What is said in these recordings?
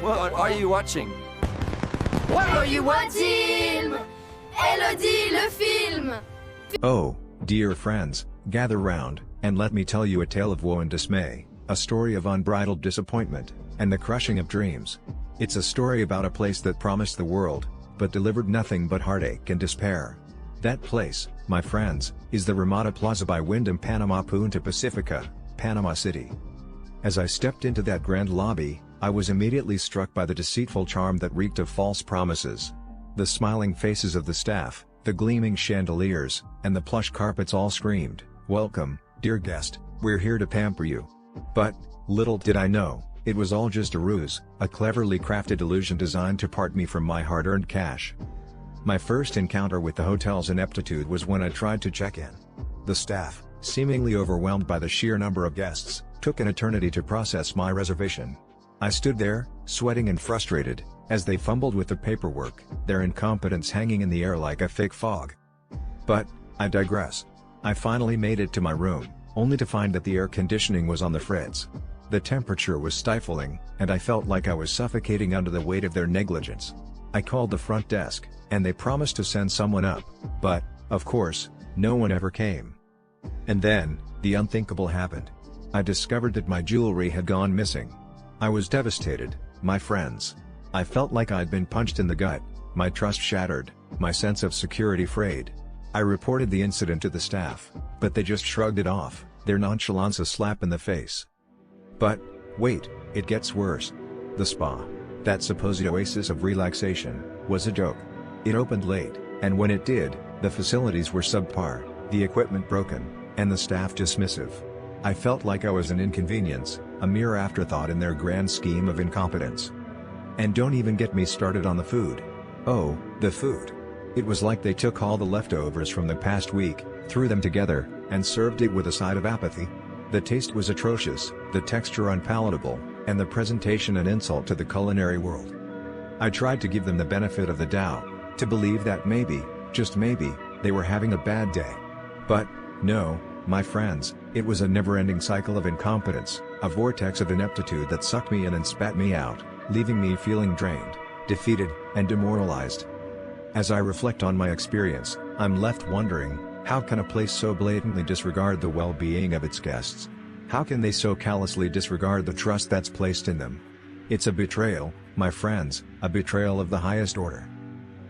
What are you watching? What are you watching? Elodie, le film! Oh, dear friends, gather round, and let me tell you a tale of woe and dismay, a story of unbridled disappointment, and the crushing of dreams. It's a story about a place that promised the world, but delivered nothing but heartache and despair. That place, my friends, is the Ramada Plaza by Wyndham Panama Punta Pacifica, Panama City. As I stepped into that grand lobby, I was immediately struck by the deceitful charm that reeked of false promises. The smiling faces of the staff, the gleaming chandeliers, and the plush carpets all screamed, "Welcome, dear guest, we're here to pamper you." But, little did I know, it was all just a ruse, a cleverly crafted illusion designed to part me from my hard-earned cash. My first encounter with the hotel's ineptitude was when I tried to check in. The staff, seemingly overwhelmed by the sheer number of guests, took an eternity to process my reservation. I stood there, sweating and frustrated, as they fumbled with the paperwork, their incompetence hanging in the air like a thick fog. But, I digress. I finally made it to my room, only to find that the air conditioning was on the fritz. The temperature was stifling, and I felt like I was suffocating under the weight of their negligence. I called the front desk, and they promised to send someone up, but, of course, no one ever came. And then, the unthinkable happened. I discovered that my jewelry had gone missing. I was devastated, my friends. I felt like I'd been punched in the gut, my trust shattered, my sense of security frayed. I reported the incident to the staff, but they just shrugged it off, their nonchalance a slap in the face. But, wait, it gets worse. The spa, that supposed oasis of relaxation, was a joke. It opened late, and when it did, the facilities were subpar, the equipment broken, and the staff dismissive. I felt like I was an inconvenience, a mere afterthought in their grand scheme of incompetence. And don't even get me started on the food. Oh, the food. It was like they took all the leftovers from the past week, threw them together, and served it with a side of apathy. The taste was atrocious, the texture unpalatable, and the presentation an insult to the culinary world. I tried to give them the benefit of the doubt, to believe that maybe, just maybe, they were having a bad day. But, no, my friends, it was a never-ending cycle of incompetence, a vortex of ineptitude that sucked me in and spat me out, leaving me feeling drained, defeated, and demoralized. As I reflect on my experience, I'm left wondering, how can a place so blatantly disregard the well-being of its guests? How can they so callously disregard the trust that's placed in them? It's a betrayal, my friends, a betrayal of the highest order.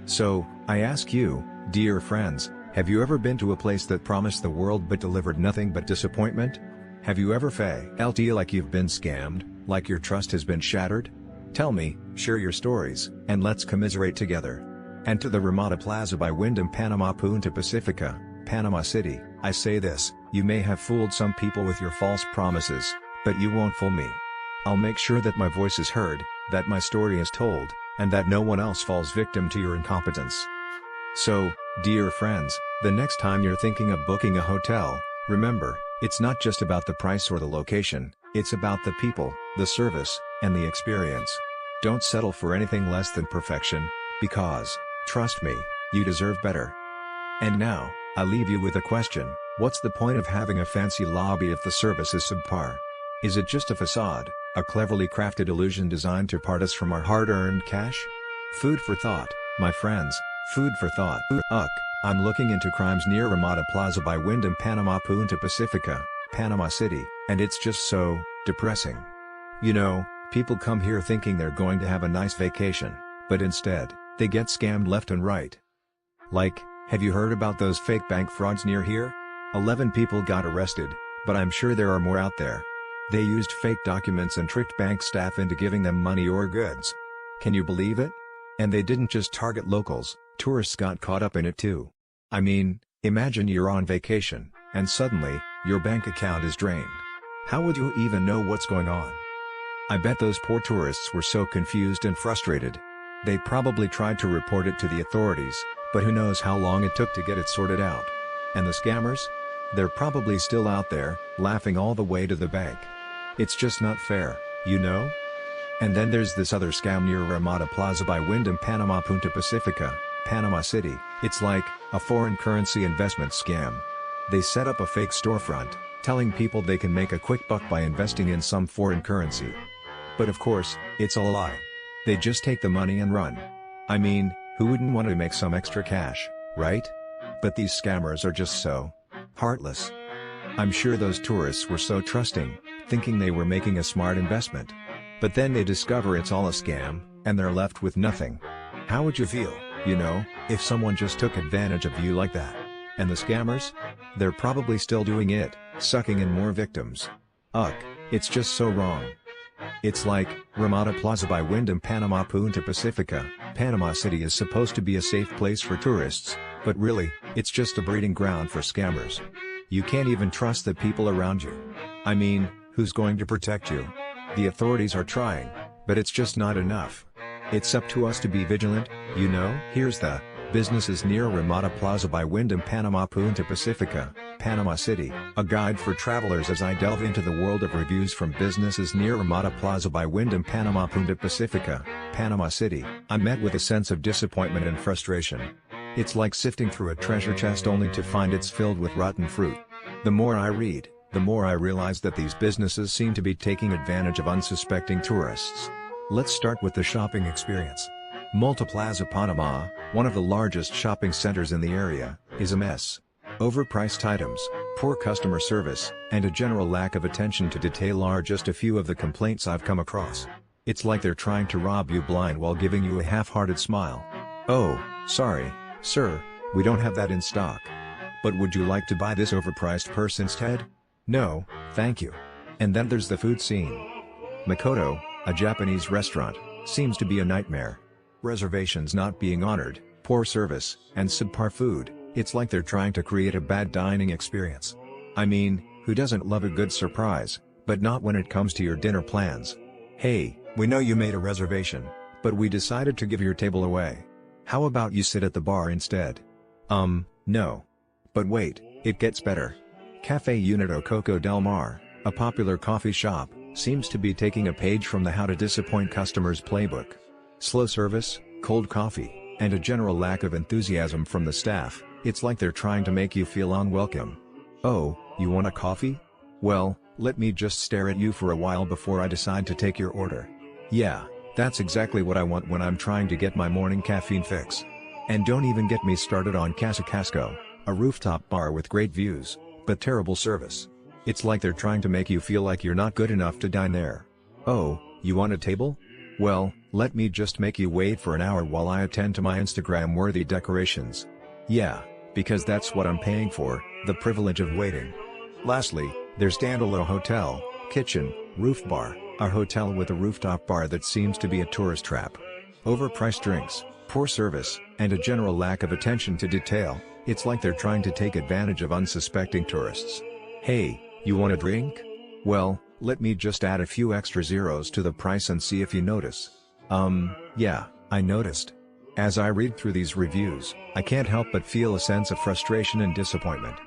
So, I ask you, dear friends, have you ever been to a place that promised the world but delivered nothing but disappointment? Have you ever felt like you've been scammed, like your trust has been shattered? Tell me, share your stories, and let's commiserate together. And to the Ramada Plaza by Wyndham Panama Punta Pacifica, Panama City, I say this: you may have fooled some people with your false promises, but you won't fool me. I'll make sure that my voice is heard, that my story is told, and that no one else falls victim to your incompetence. So, dear friends, the next time you're thinking of booking a hotel, remember, it's not just about the price or the location, it's about the people, the service, and the experience. Don't settle for anything less than perfection, because, trust me, you deserve better. And now, I leave you with a question: what's the point of having a fancy lobby if the service is subpar? Is it just a facade, a cleverly crafted illusion designed to part us from our hard-earned cash? Food for thought, my friends, food for thought. I'm looking into crimes near Ramada Plaza by Wyndham Panama Punta Pacifica, Panama City, and it's just so depressing. You know, people come here thinking they're going to have a nice vacation, but instead, they get scammed left and right. Like, have you heard about those fake bank frauds near here? 11 people got arrested, but I'm sure there are more out there. They used fake documents and tricked bank staff into giving them money or goods. Can you believe it? And they didn't just target locals, tourists got caught up in it too. I mean, imagine you're on vacation, and suddenly, your bank account is drained. How would you even know what's going on? I bet those poor tourists were so confused and frustrated. They probably tried to report it to the authorities, but who knows how long it took to get it sorted out. And the scammers? They're probably still out there, laughing all the way to the bank. It's just not fair, you know? And then there's this other scam near Ramada Plaza by Wyndham Panama Punta Pacifica, Panama City. It's like a foreign currency investment scam. They set up a fake storefront, telling people they can make a quick buck by investing in some foreign currency. But of course, it's a lie. They just take the money and run. I mean, who wouldn't want to make some extra cash, right? But these scammers are just so heartless. I'm sure those tourists were so trusting, thinking they were making a smart investment. But then they discover it's all a scam, and they're left with nothing. How would you feel, if someone just took advantage of you like that? And the scammers? They're probably still doing it, sucking in more victims. Ugh, it's just so wrong. It's like, Ramada Plaza by Wyndham Panama Punta Pacifica, Panama City is supposed to be a safe place for tourists, but really, it's just a breeding ground for scammers. You can't even trust the people around you. I mean, who's going to protect you? The authorities are trying, but it's just not enough. It's up to us to be vigilant, Here's the businesses near Ramada Plaza by Wyndham Panama Punta Pacifica, Panama City, a guide for travelers as I delve into the world of reviews from businesses near Ramada Plaza by Wyndham Panama Punta Pacifica, Panama City. I'm met with a sense of disappointment and frustration. It's like sifting through a treasure chest only to find it's filled with rotten fruit. The more I read, the more I realize that these businesses seem to be taking advantage of unsuspecting tourists. Let's start with the shopping experience. Multiplaza Panama, one of the largest shopping centers in the area, is a mess. Overpriced items, poor customer service, and a general lack of attention to detail are just a few of the complaints I've come across. It's like they're trying to rob you blind while giving you a half-hearted smile. "Oh, sorry, sir, we don't have that in stock. But would you like to buy this overpriced purse instead?" "No, thank you." And then there's the food scene. Makoto, a Japanese restaurant, seems to be a nightmare. Reservations not being honored, poor service, and subpar food. It's like they're trying to create a bad dining experience. I mean, who doesn't love a good surprise, but not when it comes to your dinner plans. "Hey, we know you made a reservation, but we decided to give your table away. How about you sit at the bar instead?" No. But wait, it gets better. Cafe Unito Coco Del Mar, a popular coffee shop, seems to be taking a page from the How to Disappoint Customers playbook. Slow service, cold coffee, and a general lack of enthusiasm from the staff. It's like they're trying to make you feel unwelcome. "Oh, you want a coffee? Well, let me just stare at you for a while before I decide to take your order." Yeah, that's exactly what I want when I'm trying to get my morning caffeine fix. And don't even get me started on Casa Casco, a rooftop bar with great views, but terrible service. It's like they're trying to make you feel like you're not good enough to dine there. "Oh, you want a table? Well, let me just make you wait for an hour while I attend to my Instagram-worthy decorations." Yeah, because that's what I'm paying for, the privilege of waiting. Lastly, there's Dandolo Hotel, Kitchen, Roof Bar, a hotel with a rooftop bar that seems to be a tourist trap. Overpriced drinks, poor service, and a general lack of attention to detail. It's like they're trying to take advantage of unsuspecting tourists. "Hey, you want a drink? Well, let me just add a few extra zeros to the price and see if you notice." Yeah, I noticed. As I read through these reviews, I can't help but feel a sense of frustration and disappointment.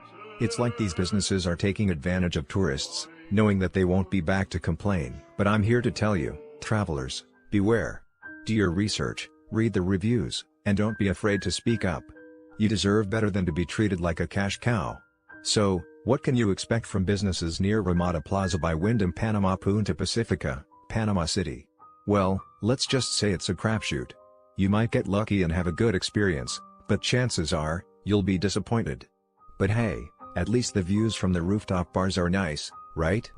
It's like these businesses are taking advantage of tourists, knowing that they won't be back to complain. But I'm here to tell you, travelers, beware. Do your research, read the reviews, and don't be afraid to speak up. You deserve better than to be treated like a cash cow. So, what can you expect from businesses near Ramada Plaza by Wyndham Panama Punta Pacifica, Panama City? Well, let's just say it's a crapshoot. You might get lucky and have a good experience, but chances are, you'll be disappointed. But hey, at least the views from the rooftop bars are nice, right?